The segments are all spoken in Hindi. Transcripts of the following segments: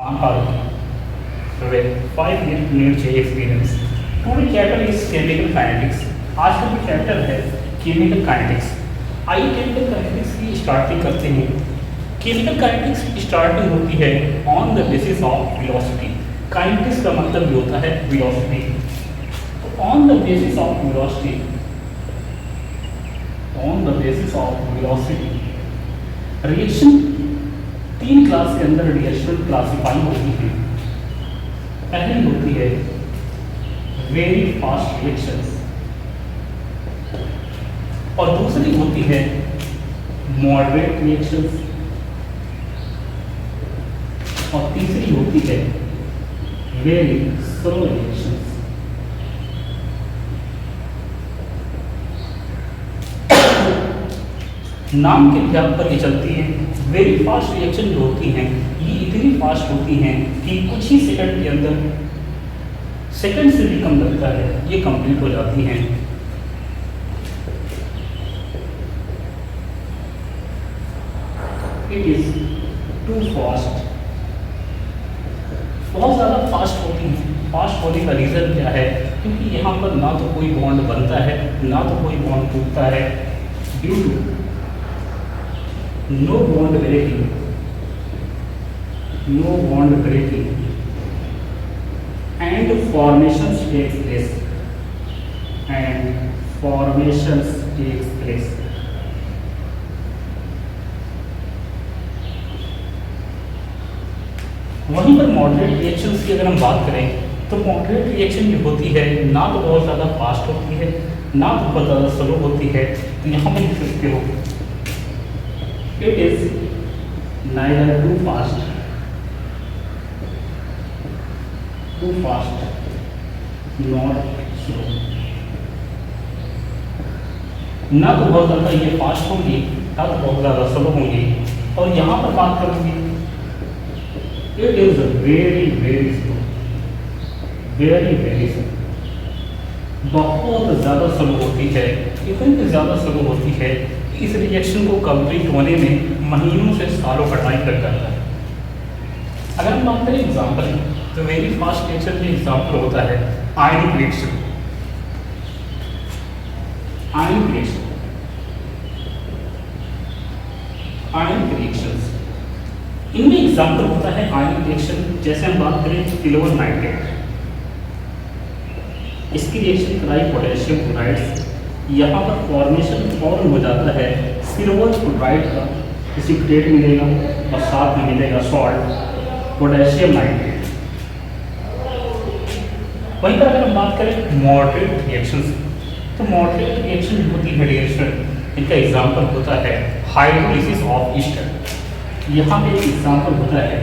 with 5 minute चाहिए एक्सपीरियंस। पूरी चैप्टर इज केमिकल काइनेटिक्स। आज का जो चैप्टर है केमिकल काइनेटिक्स। आइए केमिकल काइनेटिक्स की स्टार्टिंग करते हैं। केमिकल काइनेटिक्स की स्टार्टिंग होती है on the basis of velocity. Kinetics का मतलब भी होता है वेलोसिटी। तो on the basis of velocity, on the basis of velocity reaction 3 class के अंदर रिएक्शन क्लासिफाई होती है। पहली होती है वेरी फास्ट रिएक्शंस और दूसरी होती है मॉडरेट रिएक्शंस और तीसरी होती है वेरी स्लो रिएक्शंस। नाम के आधार पर ये चलती है। वेरी फास्ट रिएक्शन जो होती हैं ये इतनी फास्ट होती हैं कि कुछ ही सेकंड के अंदर, सेकंड से भी कम लगता है, ये कंप्लीट हो जाती हैं। इट इज टू फास्ट, बहुत ज़्यादा फास्ट होती है। फास्ट होने का रीज़न क्या है? क्योंकि यहाँ पर ना तो कोई बॉन्ड बनता है ना तो कोई बॉन्ड टूटता है। Due to no bond breaking, no bond breaking and formations takes place, and formations takes place। वहीं पर मॉडरेट रिएक्शंस की अगर हम बात करें तो मॉडरेट रिएक्शन जो होती है ना तो बहुत ज़्यादा फास्ट होती है ना तो बहुत ज़्यादा स्लो होती है। तो यहाँ पर लिख सकते हो it is neither too fast nor slow। ना तो बहुत ज़्यादा ये फास्ट होंगी ना तो बहुत ज़्यादा स्लो होंगी। और यहाँ पर बात करूँगी it is very very slow, very very slow, बहुत ज़्यादा स्लो होती है। इतनी ज़्यादा स्लो होती है इस रिएक्शन को कंप्लीट होने में महीनों से सालों का टाइम लग जाता है। अगर हम बात करें एग्जाम्पल तो वेरी फास्ट रिएक्शन में एग्जाम्पल होता है आयनिक रिएक्शन। आयनिक रिएक्शन, आयनिक रिएक्शंस, इनमें एग्जाम्पल होता है आयनिक रिएक्शन। जैसे हम बात करें सिल्वर नाइट्रेट, इसकी रिएक्शन कराई पोटेशियम क्लोराइड। यहाँ पर फॉर्मेशन फॉर्म हो जाता है सिल्वर क्लोराइड का, प्रेसिपिटेट मिलेगा और साथ में मिलेगा सॉल्ट पोटेशियम नाइट्रेट। वहीं पर अगर हम बात करें मॉडरेट रिएक्शंस तो मॉडरेट रिएक्शन होती है रिएक्शन, इनका एग्जांपल होता है हाइड्रोलिसिस ऑफ ईस्टर। यहाँ पे एक एग्जांपल होता है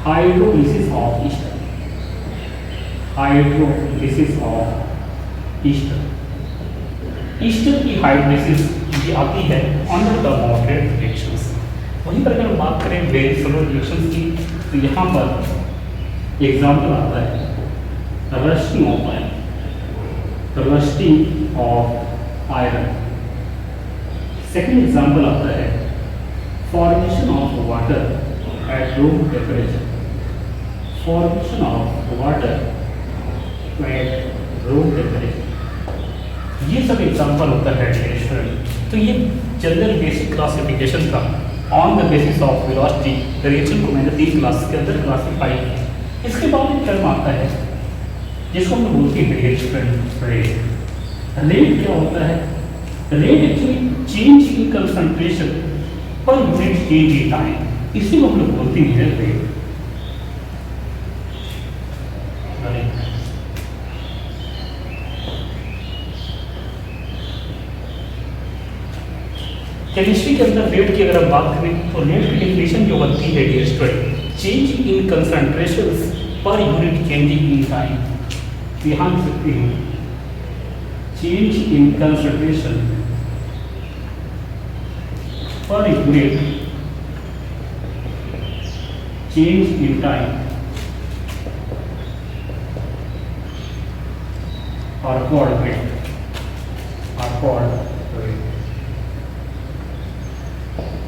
hydrolysis of Easter, hydrolysis of Easter. Easter की हाइड्रोलिसिस ये आती है अंडर द मॉडरेट रिएक्शंस। वहीं पर अगर हम बात करें वेरी स्लो रिएक्शंस की तो यहाँ पर एग्जांपल आता है rusting of iron, rusting of iron. Second example आता है formation of water at room temperature, formation of water at room temperature. ये सब एग्जांपल होता है रिएक्शन। तो ये जनरल बेसिक क्लासिफिकेशन था on the basis of velocity. Reaction को मैंने 3 क्लास के अंदर क्लासीफाई किया। इसके बाद एक टर्म आता है जिसको हम बोलते हैं रिएक्शन रेट। रेट क्या होता है? Rate actually change in concentration per unit change in time, इसी को हम लोग बोलते हैं रेट। केमिस्ट्री के अंदर रेट की अगर हम बात करें तो रेट की डेफिनेशन जो बनती है dear student, change in concentrations per unit changing in time. ध्यान रख सकते हैं change in concentration per unit change in time और कॉल्ड रेट, और कॉल्ड रेट।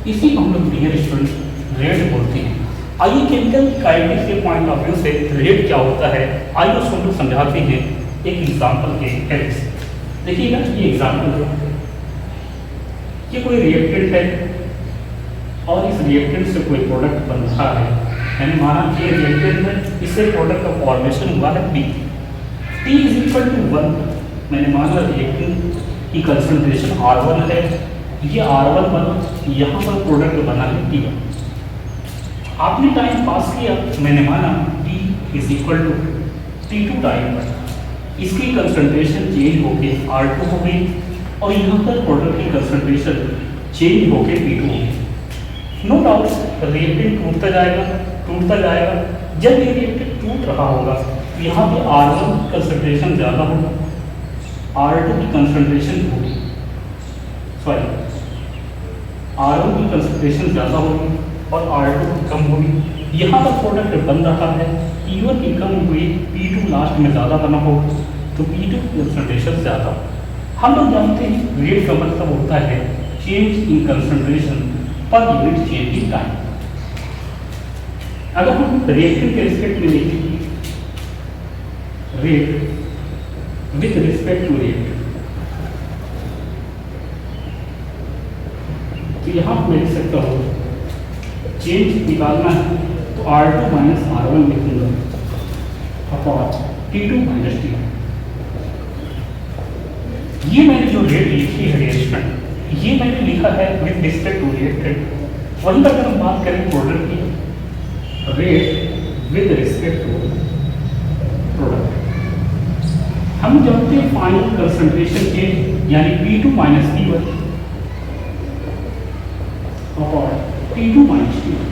इसी को हम लोग डियर स्टूडेंट रेट बोलते हैं। आइए केमिकल काइनेटिक्स के पॉइंट ऑफ व्यू से रेट क्या होता है आइए उसको हम लोग समझाते हैं एक एग्जाम्पल के हेल्प से। देखिएगा ये एग्जाम्पल है, ये कोई रिएक्टेंट है और इस रिएक्टेंट से कोई प्रोडक्ट बन रहा है, यानी माना ये रिएक्टेंट है, इससे प्रोडक्ट का फॉर्मेशन हुआ है P। T is equal to 1, मैंने माना रिएक्टेंट की कंसंट्रेशन R1 है, ये R1 बना, यहाँ पर प्रोडक्ट बना है T1। आपने टाइम पास किया, मैंने माना T is equal to T2 time पर इसकी कंसंट्रेशन चेंज होके R2 हो गई और यहाँ पर प्रोडक्ट की कंसंट्रेशन चेंज होके P2 हो गई। नो डाउट रिएक्टेंट टूटता जाएगा। जब ये रिएक्टेंट टूट रहा होगा तो यहाँ पे R1 की कंसंट्रेशन ज़्यादा होगा, R2 की कंसंट्रेशन होगी, R1 की कंसंट्रेशन ज़्यादा होगी और R2 की कम होगी। यहाँ पर प्रोडक्ट बन रहा है, P1 की कम हुई, P2 लास्ट में ज़्यादा बना होगा, तो P2 की कंसंट्रेशन ज़्यादा। हम लोग जानते हैं रेट का मतलब होता है change in concentration per unit change in time. अगर हम रिएक्टेंट के रिस्पेक्ट में देखें, rate with respect to reactant, तो यहाँ मैं लिख सकता हूँ चेंज निकालना है तो R2 माइनस R1 लिखूंगा अपॉन T2 माइनस T1। ये मैंने जो रेट लिखी है रिएक्शन, ये मैंने लिखा है विद रिस्पेक्ट टू रिएक्टेंट। वहीं पर अगर हम बात करें प्रोडक्ट की, rate with respect to product, हम जानते हैं फाइनल कंसंट्रेशन चेंज यानी P2 minus P1 upon T2 minus T1।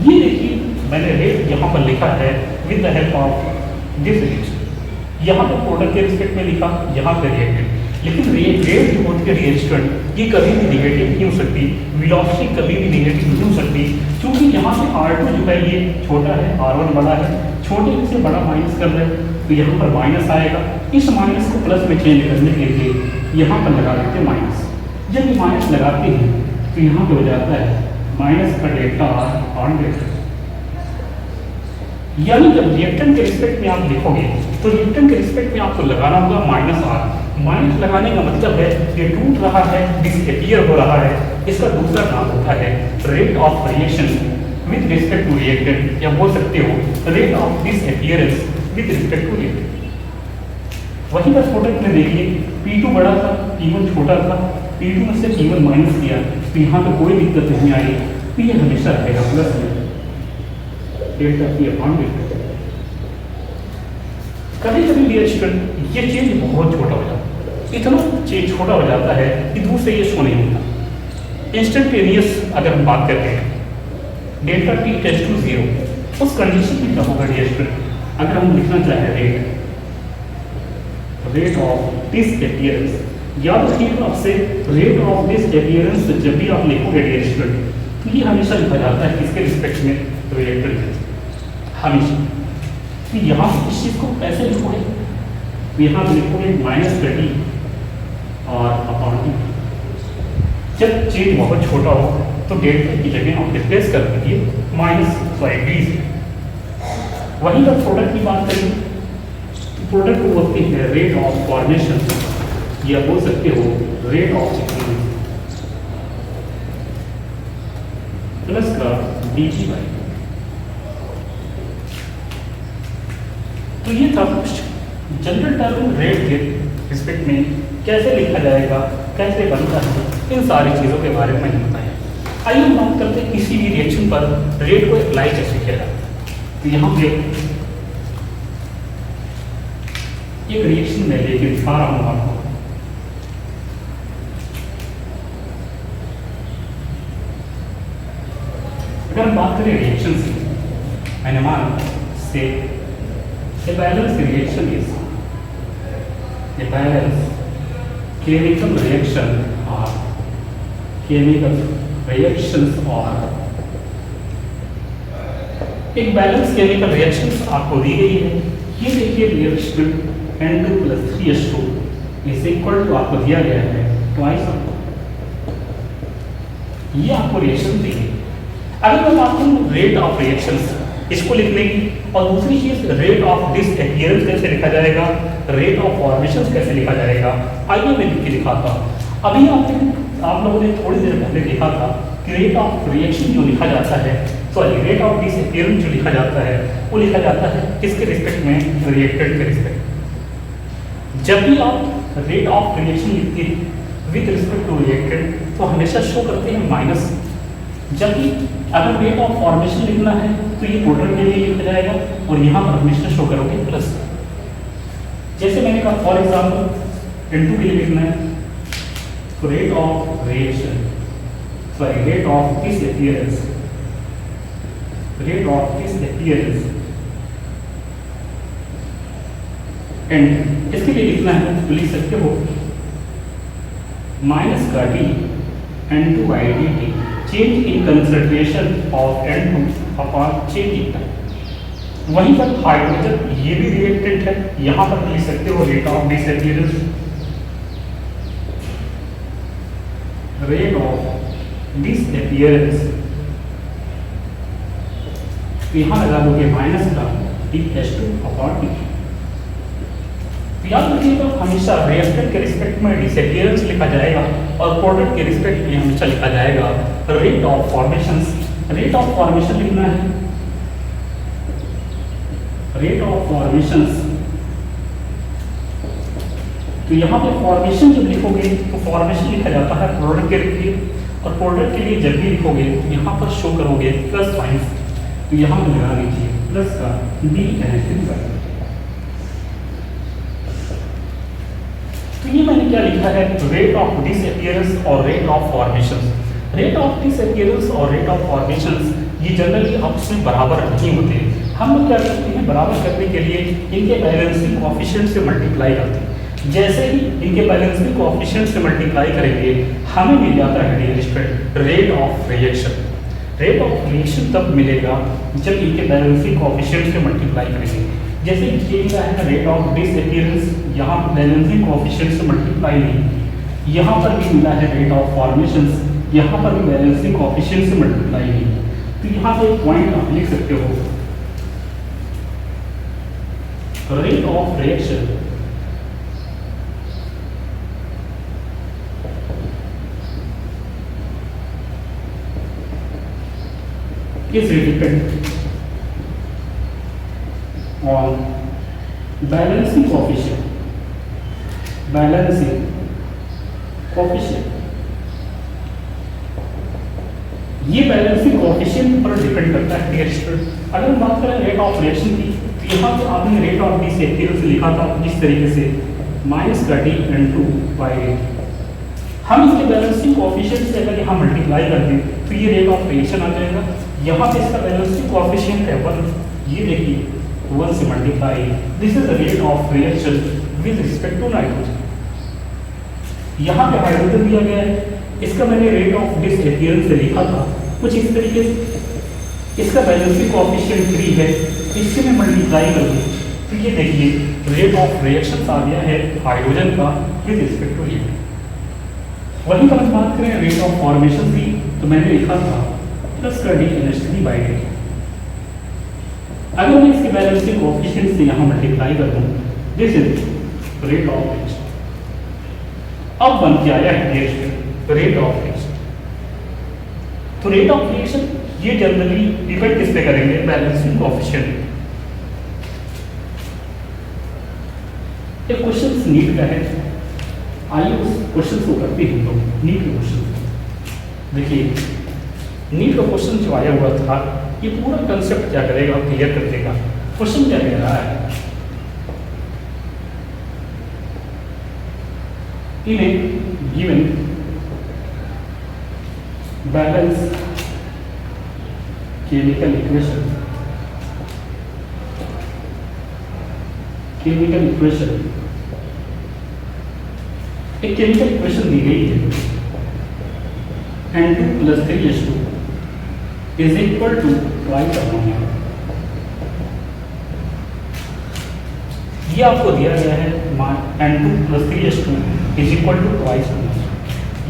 ये देखिए मैंने रेट यहाँ पर लिखा है with the help of this reaction. यहाँ पर प्रोडक्ट के रिस्पेक्ट में लिखा, यहाँ पे रिएक्टेंट, लेकिन रेट जो होती है रिएक्टेंट ये कभी भी नेगेटिव नहीं हो सकती, वेलोसिटी कभी भी नेगेटिव नहीं हो सकती, क्योंकि यहाँ से R2 जो है ये छोटा है, R1 बड़ा है, छोटे से बड़ा माइनस कर रहे हैं तो यहाँ पर माइनस आएगा। इस माइनस को प्लस में चेंज करने के लिए यहाँ पर लगा देते हैं माइनस। जब ये माइनस लगाते हैं तो यहाँ पे हो जाता है माइनस का डेल्टा R ऑन डेल्टा। यानी जब रिएक्टेंट के रिस्पेक्ट में आप लिखोगे तो रिएक्टेंट के रिस्पेक्ट में आपको लगाना होगा माइनस R। माइनस लगाने का मतलब है ये टूट रहा है, डिसअपियर हो रहा है। इसका दूसरा नाम होता है rate of reaction with respect to reactant, या बोल सकते हो rate of disappearance with respect to reactant. वहीं पर प्रोडक्ट में देखिए P2 बड़ा था, P1 छोटा था, P2 में से P1 माइनस किया तो यहाँ पे कोई दिक्कत नहीं आई, तो ये हमेशा रहेगा प्लस में डेल्टा P अपॉन डेल्टा। कभी कभी रिएक्शन ये चेंज बहुत छोटा हो जाता है, इतना चेंज छोटा हो जाता है कि दूर से ये शो नहीं होता। इंस्टेंटेनियस अगर हम बात करते हैं डेल्टा T टेंड्स टू 0, उस कंडीशन में क्या होगा रिएक्शन, अगर हम लिखना चाहें रेट ऑफ डिसअपियरेंस, याद रखिएगा आपसे रेट ऑफ डिसअपियरेंस जब भी आप लिखोगे रिएक्शन तो ये हमेशा लिखा जाता है किसके रिस्पेक्ट में, रिएक्टेंट हमेशा। तो यहाँ इस चीज़ को कैसे लिखोगे, तो यहाँ पे लिखोगे माइनस T और अपॉन T। जब चेंज बहुत छोटा हो तो डेल्टा की जगह आप रिप्लेस कर दीजिए माइनस D से। वहीं पर प्रोडक्ट की बात करें तो प्रोडक्ट को बोलते हैं रेट ऑफ फॉर्मेशन, या बोल सकते हो रेट ऑफ एक्सपीरियंस प्लस का dG/। तो ये था कुछ जनरल टर्म रेट के रिस्पेक्ट में कैसे लिखा जाएगा, कैसे बनता है, इन सारी चीज़ों के बारे में मैंने बताया। आइए हम बात करते हैं किसी भी रिएक्शन पर रेट को अप्लाई कैसे किया जाता है। तो यहाँ पे एक रिएक्शन में लेके दिखा रहा हूँ आपको। अगर हम बात करें रिएक्शन से, मैंने मान से a balanced reaction is a balanced chemical reaction or chemical reactions or एक बैलेंस केमिकल रिएक्शन आपको दी गई है। ये देखिए reaction N2 + 3H2 is equal to आपको दिया गया है ट्वाइस ऑफ, ये आपको रिएक्शन दी गई। अगर मैं बात करूँ रेट ऑफ रिएक्शंस इसको लिखने की, और दूसरी चीज रेट ऑफ डिसअपीयरेंस कैसे लिखा जाएगा, रेट ऑफ फॉर्मेशन कैसे लिखा जाएगा, आइए मैं लिख के दिखाता हूँ। अभी आप लोगों ने थोड़ी देर पहले देखा था कि रेट ऑफ रिएक्शन जो लिखा जाता है, सॉरी रेट ऑफ डिसअपीयरेंस जो लिखा जाता है वो लिखा जाता है किसके रिस्पेक्ट में, रिएक्टेंट के रिस्पेक्ट। जब भी आप रेट ऑफ रिएक्शन लिखते हैं विद रिस्पेक्ट टू रिएक्टेंट तो हमेशा शो करते हैं माइनस, जबकि अगर रेट ऑफ फॉर्मेशन लिखना है तो ये टोटल के लिए लिखा जाएगा और यहाँ पर हमेशा शो करोगे प्लस। जैसे मैंने कहा फॉर एग्जाम्पल N2 के लिए लिखना है तो rate of reaction, sorry rate of disappearance, rate of disappearance and इसके लिए लिखना है तो लिख सकते हो माइनस का D N2 by dt change in concentration of N2 upon change in time. वहीं पर हाइड्रोजन ये भी रिएक्टेंट है, यहां पर लिख सकते हो rate of disappearance, rate of disappearance, तो यहां लगा दोगे माइनस का H2 अपॉन dt। याद रखिएगा हमेशा रिएक्टेंट के रिस्पेक्ट में डिसअपीयरेंस लिखा जाएगा और प्रोडक्ट के रिस्पेक्ट में हमेशा लिखा जाएगा rate of formations. Rate of formation लिखना है, रेट ऑफ फॉर्मेशंस, तो यहाँ पे फॉर्मेशन जब लिखोगे तो फॉर्मेशन लिखा जाता है प्रोडक्ट के लिए, और प्रोडक्ट के लिए जब भी लिखोगे तो यहाँ पर शो करोगे प्लस माइनस, तो यहाँ पर लगा दीजिए प्लस का डी एन। तो ये मैंने क्या लिखा है, रेट ऑफ डिसअपीयरेंस और rate of formation. Rate of disappearance और रेट ऑफ फॉर्मेशन ये जनरली आपस में बराबर नहीं होते हैं। हम लोग क्या करते हैं, बराबर करने के लिए इनके बैलेंसिंग कोएफिशिएंट से मल्टीप्लाई करते हैं। जैसे ही इनके बैलेंसिंग कोएफिशिएंट से मल्टीप्लाई करेंगे हमें मिल जाता है dear student rate of reaction. Rate of reaction तब मिलेगा जब इनके बैलेंसिंग कोएफिशिएंट से मल्टीप्लाई करेंगे। जैसे ये लिखा है रेट ऑफ डिसअपीयरेंस, यहाँ पर बैलेंसिंग कोएफिशिएंट से मल्टीप्लाई नहीं, यहाँ पर भी मिला है रेट ऑफ फॉर्मेशंस, यहाँ पर भी बैलेंसिंग कोएफिशिएंट से मल्टीप्लाई नहीं। तो यहाँ पे एक पॉइंट आप लिख सकते हो, rate of reaction is dependent on balancing coefficient, balancing coefficient। ये बैलेंसिंग कोएफिशिएंट पर डिपेंड करता है डियर स्टूडेंट। अगर हम बात करें रेट ऑफ रिएक्शन की तो यहाँ पे आपने रेट ऑफ डिसअपीयरेंस लिखा था इस तरीके से माइनस का डी N2 by हम इसके बैलेंसिंग कोएफिशिएंट से अगर यहाँ मल्टीप्लाई कर दें तो ये रेट ऑफ रिएक्शन आ जाएगा। यहाँ पे इसका बैलेंसिंग कोएफिशिएंट है 1, ये देखिए 1 से multiply, this is the rate of reaction with respect to nitrogen. यहाँ पे हाइड्रोजन दिया गया है, इसका मैंने रेट ऑफ डिसअपीयरेंस से लिखा था कुछ इस तरीके से, इसका बैलेंसिंग कोएफिशिएंट 3 है, इससे मैं मल्टीप्लाई कर दूँ तो ये देखिए रेट ऑफ रिएक्शन आ गया है हाइड्रोजन का विद रिस्पेक्ट टू रिएक्टेंट। वहीं पर बात करें रेट ऑफ फॉर्मेशन की तो मैंने लिखा था प्लस का डी NH3 by dt। अगर मैं इसके बैलेंसिंग कोएफिशिएंट से यहाँ मल्टीप्लाई कर दूँ this is rate of reaction. अब बन के आया है रेट ऑफ रिएक्शन। तो रेट ऑफ रिएक्शन ये जनरली डिपेंड किस पे करेंगे, बैलेंसिंग कोएफिशिएंट। एक क्वेश्चन नीट का है, आइए उस क्वेश्चन को करते हैं। तो नीट के क्वेश्चन देखिए, नीट का क्वेश्चन जो आया हुआ था ये पूरा कंसेप्ट क्या करेगा, क्लियर कर देगा। क्वेश्चन क्या कह रहा है, in a given balance chemical equation, एक केमिकल इक्वेशन दी गई है N2 plus 3H2 is equal to twice ammonia। ये आपको दिया गया है N2 plus 3H2 is equal to twice ammonia।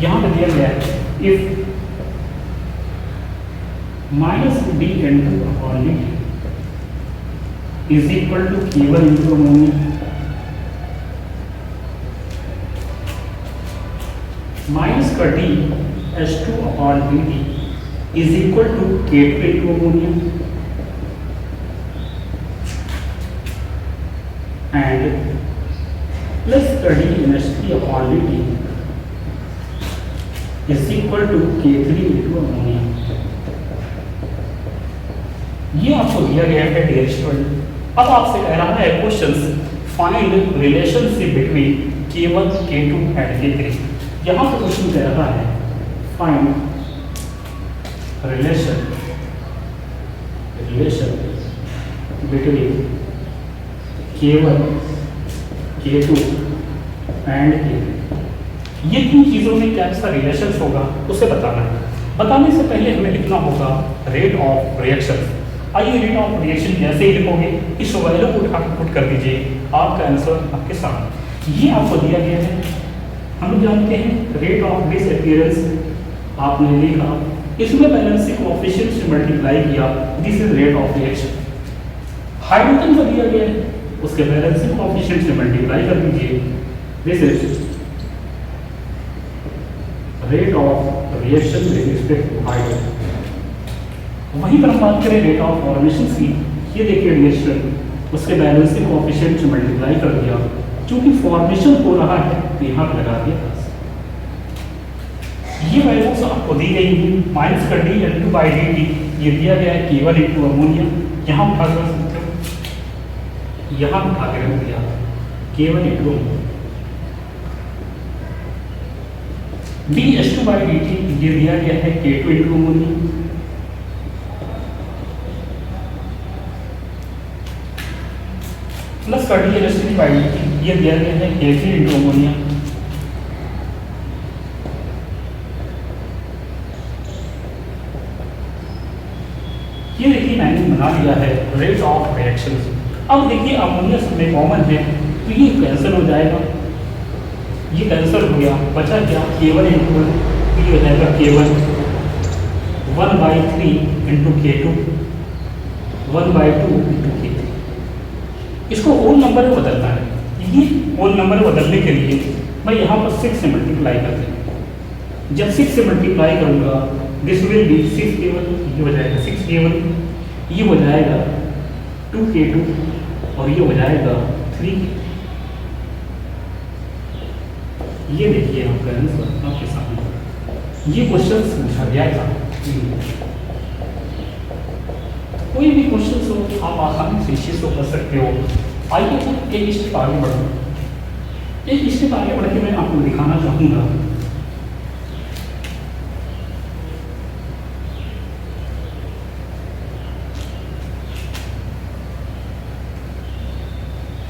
यहाँ पे दिया गया है if minus d n two upon d is equal to K1 into ammonia minus का d H2 upon d t is equal to K2 into ammonia and plus का d NH3 upon d t is equal to K3 into ammonia. ये आपको दिया गया है डियर स्टूडेंट। अब आपसे कह रहा है questions find relationship between K1, K2 and K3। यहाँ पर क्वेश्चन कह रहा है find relation between K1, K2 and K3। ये तीन चीजों में क्या सा रिलेशन होगा उसे बताना है। बताने से पहले हमें लिखना होगा रेट ऑफ रिएक्शन। आइए रेट ऑफ रिएक्शन जैसे ही लिखोगे इस वैल्यू को उठा पुट कर दीजिए, आपका आंसर आपके सामने। ये आपको दिया गया है, हम लोग जानते हैं रेट ऑफ डिसअपीयरेंस आपने लिखा, इसमें बैलेंसिंग कोएफिशिएंट से मल्टीप्लाई किया, this is rate of reaction. Hydrogen को दिया गया है, उसके बैलेंसिंग कोएफिशिएंट से मल्टीप्लाई कर दीजिए, this is rate of reaction with respect to hydrogen. वहीं पर हम बात करें रेट ऑफ फॉर्मेशन की, ये देखिए रिएक्शन उसके बैलेंसिंग कोएफिशिएंट से मल्टीप्लाई कर दिया, क्योंकि फॉर्मेशन हो रहा है तो यहाँ पर लगा दिया। ये वैल्यूज आपको दी गई है, माइनस का D N2 by D T ये दिया गया है K1 इंटू अमोनिया, यहाँ उठा कर सकते हो, यहाँ उठा कर रख दिया K1 into D H2 by D T ये दिया गया है K2 इंटू अमोनिया, प्लस का d NH3 by D T ये दिया गया है K3 इंटू अमोनिया, ये देखिए मैंने बना लिया है रेट ऑफ रिएक्शन। अब देखिए अमोनिया सब में कॉमन है तो ये कैंसिल हो जाएगा, ये कैंसिल हो गया, बचा क्या K1 इंटू ये हो जाएगा K1 1/3 into K2 1/2 into K3। इसको होल नंबर में बदलना है, ये होल नंबर बदलने के लिए मैं यहाँ पर 6 से मल्टीप्लाई कर दूँ। जब 6 से मल्टीप्लाई करूँगा दिस विल बी 6K1, ये हो जाएगा 6K1, ये हो जाएगा 2K2 और ये हो जाएगा 3K। ये देखिए आपका आंसर आपके सामने, ये क्वेश्चन पूछा गया था। कोई भी क्वेश्चन हो आप आसानी से इस चीज को कर सकते हो। आइए एक स्टेप आगे बढ़ो, एक स्टेप आगे बढ़ के मैं आपको दिखाना चाहूँगा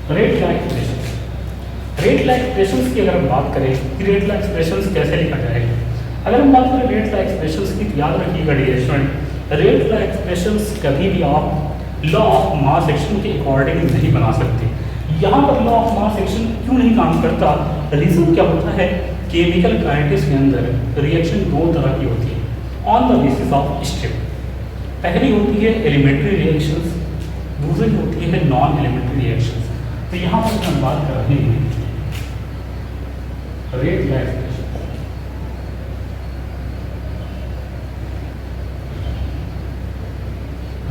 रेट ला एक्सप्रेशन। रेट ला एक्सप्रेशंस की अगर हम बात करें कि रेट ला एक्सप्रेशंस कैसे लिखा जाएगा, अगर हम बात करें रेट ला एक्सप्रेशंस की, याद रखिएगा dear student, rate law expressions कभी भी आप लॉ ऑफ मास एक्शन के अकॉर्डिंग नहीं बना सकते। यहाँ पर लॉ ऑफ मास एक्शन क्यों नहीं काम करता, रीजन क्या होता है, केमिकल काइनेटिक्स के अंदर रिएक्शन दो तरह की होती है on the basis of step. पहली होती है एलिमेंट्री रिएक्शंस, दूसरी होती है नॉन एलिमेंट्री रिएक्शंस। तो यहाँ पर हम बात कर रहे हैं रेट ला एक्सप्रेशन।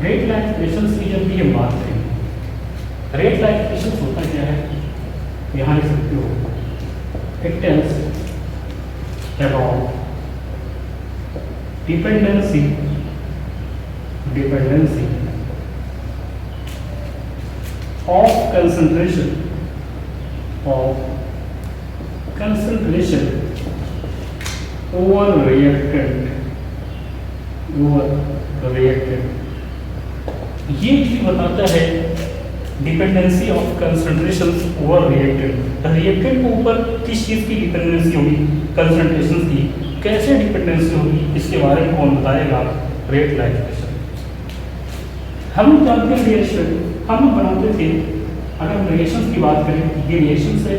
रेट ला एक्सप्रेशंस की जब भी हम बात करेंगे, रेट ला एक्सप्रेशन होता क्या है, यहाँ लिख सकते हो it tells about dependency of concentration over reactant। ये चीज बताता है dependency of concentration over reactant. Reactant के ऊपर किस चीज की डिपेंडेंसी होगी, कंसंट्रेशन की। कैसे डिपेंडेंसी होगी इसके बारे में कौन बताएगा, रेट ला एक्सप्रेशन। हम लोग जानते हैं रिएक्शन हम लोग बनाते थे, अगर हम रिएक्शन की बात करें ये रिएक्शन है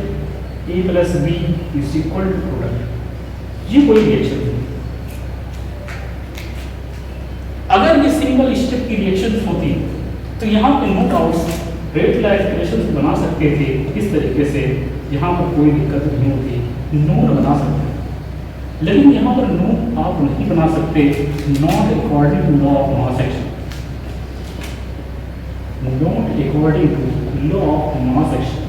A + B = प्रोडक्ट, ये कोई रिएक्शन है। अगर ये सिंगल स्टेप की रिएक्शन होती तो यहाँ पे नो डाउट्स रेट ला एक्सप्रेशन बना सकते थे इस तरीके से, यहाँ पर कोई दिक्कत नहीं होती, नोन बना सकते। लेकिन यहाँ पर नोन आप नहीं बना सकते, not according to law of mass action, not according to law of mass action.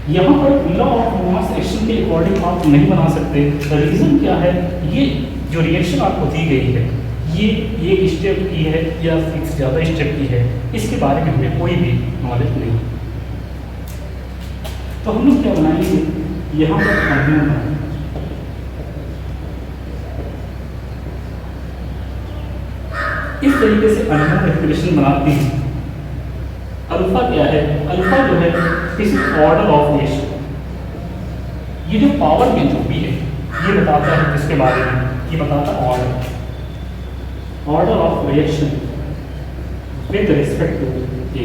यहाँ पर लॉ ऑफ मास एक्शन के अकॉर्डिंग आप नहीं बना सकते। रीजन क्या है, ये जो रिएक्शन आपको दी गई है ये एक स्टेप की है या फिक्स ज़्यादा स्टेप की है, इसके बारे में हमें कोई भी नॉलेज नहीं। तो हम लोग क्या बनाएंगे, यहाँ पर अननोन बनाएंगे। इस तरीके से अननोन एक्सप्रेशन बनाते हैं। अल्फा क्या है, अल्फा जो है किसी ऑर्डर ऑफ रिएक्शन, ये जो पावर में जो भी है ये बताता है किसके बारे में, ये बताता है order of reaction with respect to A.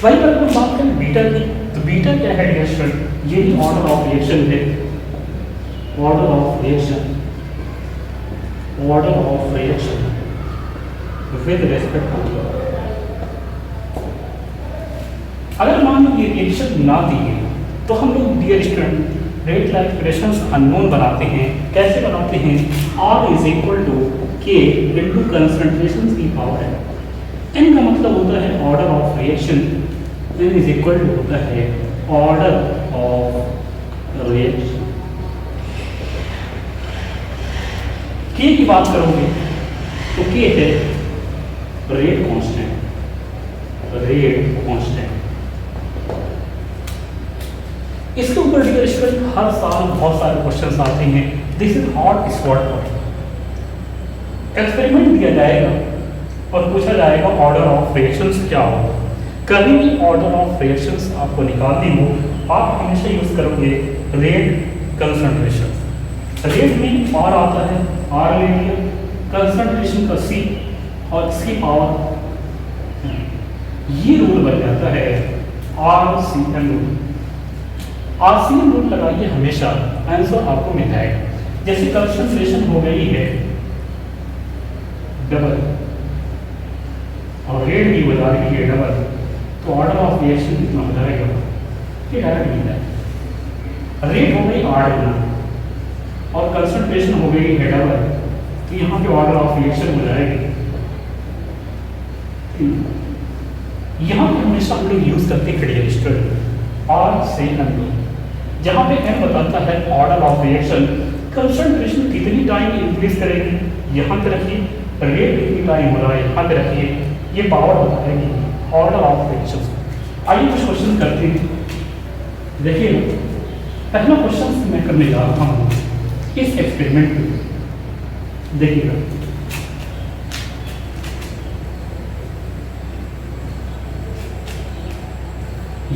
वही पर हम बात करें बीटा की, तो बीटा क्या है रिएक्शन, ये भी ऑर्डर ऑफ रिएक्शन है, order of reaction, order of reaction with respect to. अगर मान लो ये रिएक्शन ना दी गई तो हम लोग dear student rate law expressions unknown बनाते हैं। कैसे बनाते हैं, R is equal to k into concentration की पावर है। n का मतलब होता है order of reaction, n is equal to होता है ऑर्डर ऑफ रिएक्शन। k की बात करोगे तो k है रेट कांस्टेंट, रेट कांस्टेंट। इसके ऊपर डियर स्टूडेंट हर साल बहुत सारे क्वेश्चंस आते हैं। दिस इज हॉट स्पॉट पर एक्सपेरिमेंट दिया जाएगा और पूछा जाएगा ऑर्डर ऑफ रिएक्शंस क्या हो। कभी भी ऑर्डर ऑफ रिएक्शंस आपको निकालनी हो, आप हमेशा यूज करोगे रेट कंसंट्रेशन। रेट में R आता है, R ले लिया, कंसंट्रेशन का C और इसकी पावर, ये रूल बन जाता है RCM रूल। RCM रूल लगाइए हमेशा, आंसर आपको मिल जाएगा। जैसे कंसंट्रेशन हो गई है डबल और रेट भी बता रही है डबल, तो ऑर्डर ऑफ रिएक्शन कितना हो जाएगा, ये डायरेक्ट मिल जाएगा। रेट हो गई 8 गुना और कंसंट्रेशन हो गई है डबल, तो यहाँ पे ऑर्डर ऑफ रिएक्शन हो जाएगी। यहाँ पे हमेशा हम लोग यूज करते हैं डियर स्टूडेंट R से M, जहाँ पे M बताता है ऑर्डर ऑफ रिएक्शन, कंसंट्रेशन कितनी टाइम इंक्रीज करेगी यहाँ पे रखिए, रेट कितनी टाइम हो रहा है यहाँ पे रखिए, ये पावर बताएगी ऑर्डर ऑफ रिएक्शन। आइए कुछ क्वेश्चन करते हैं। देखिए पहला क्वेश्चन मैं करने जा रहा हूँ इस एक्सपेरिमेंट में। देखिएगा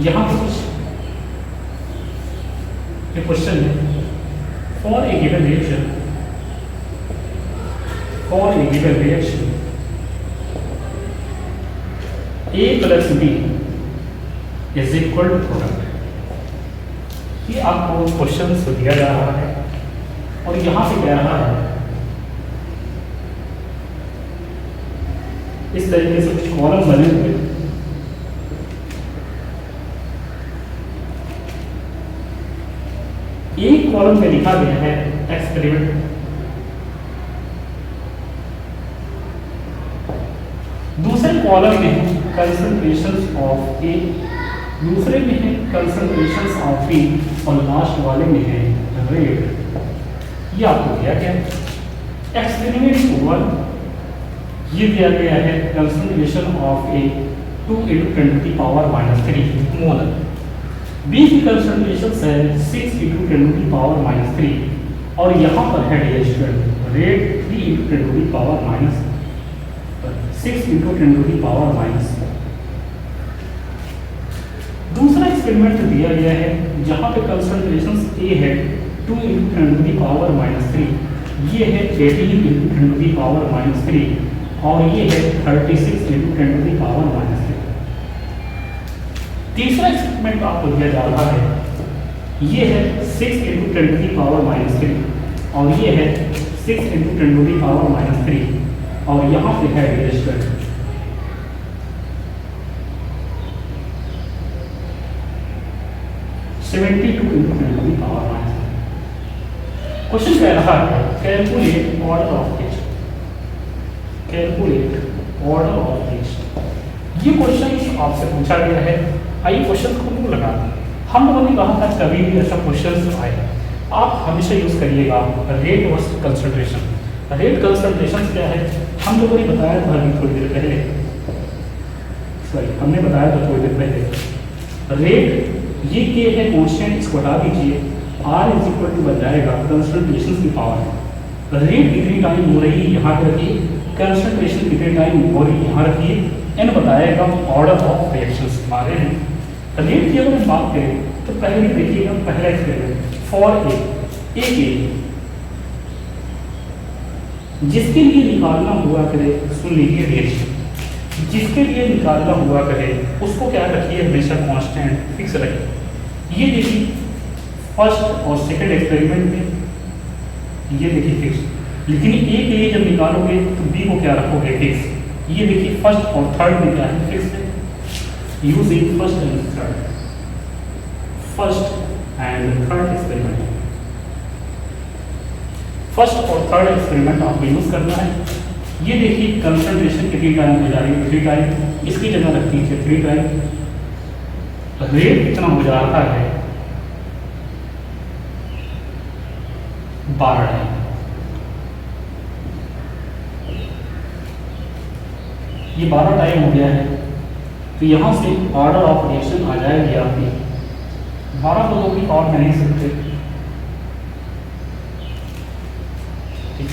यहाँ पे कुछ क्वेश्चन है, for a given reaction, for a given reaction A plus B is equal to product. ये आपको क्वेश्चन दिया जा रहा है और यहाँ पे कह रहा है इस तरीके से कुछ कॉलम बने हुए, एक कॉलम में लिखा गया है एक्सपेरिमेंट, दूसरे कॉलम में है कंसंट्रेशंस ऑफ ए, दूसरे में है कंसंट्रेशंस ऑफ बी और लास्ट वाले में है रेट। ये आपको दिया गया एक्सपेरिमेंट 1, ये दिया गया है concentration of A 2 × 10⁻³ molar, B की कंसंट्रेशन है 6 × 10⁻³ और यहाँ पर है डियर स्टूडेंट रेट 3 × 10⁻6 × 10⁻। दूसरा एक्सपेरिमेंट दिया गया है जहाँ पे कंसंट्रेशन ए है 2 × 10⁻³, ये है 18 × 10⁻³ और ये है 36 × 10⁻³। तीसरा एक्सपेरिमेंट आपको दिया जा रहा है, ये है 6 × 10⁻³ और ये है 6 इंटू 10⁻³ और यहाँ पे है रजिस्टर 72 इंटू 10⁻²। क्वेश्चन कह रहा है calculate order of text, calculate order of text. ये क्वेश्चन आपसे पूछा गया है। आइए क्वेश्चन को क्यों लगा, हम लोगों ने कहा था कभी भी ऐसा क्वेश्चन आए आप हमेशा यूज करिएगा rate versus concentration. Rate concentration क्या है हम लोगों ने बताया था अभी थोड़ी देर पहले, हमने बताया था थोड़ी देर पहले। रेट ये के है कॉन्स्टेंट, इसको हटा दीजिए, आर इज इक्वल टू बन जाएगा कंसंट्रेशन की पावर। रेट कितनी टाइम हो रही है यहाँ पे रखिए, कंसंट्रेशन कितने टाइम हो रही है यहाँ रखिए, एन बताएगा ऑर्डर ऑफ रिएक्शंस के बारे में। रेट की अगर हम बात करें तो पहले देखिएगा पहला एक्सपेरिमेंट फॉर ए के जिसके लिए निकालना हुआ करे, सुन लीजिए रिएक्शन जिसके लिए निकालना हुआ करे उसको क्या रखिए हमेशा कांस्टेंट फिक्स रखिए। ये देखिए फर्स्ट और सेकंड एक्सपेरिमेंट में ये देखिए फिक्स, लेकिन ए के लिए जब निकालोगे तो बी को क्या रखोगे फिक्स। ये देखिए फर्स्ट और थर्ड में क्या है फिक्स है, using first and third, first and third experiment. First और थर्ड एक्सपेरिमेंट आपको यूज करना है। ये देखिए कंसंट्रेशन कितनी टाइम हो जा रही है 3 टाइम, इसकी जगह रख दीजिए 3 टाइम। रेट कितना हो जा रहा है 12 टाइम। ये 12 टाइम हो गया है तो यहाँ से ऑर्डर ऑफ रिएक्शन आ जाएगी आपकी 12 को तो भी और नहीं सकते। ठीक।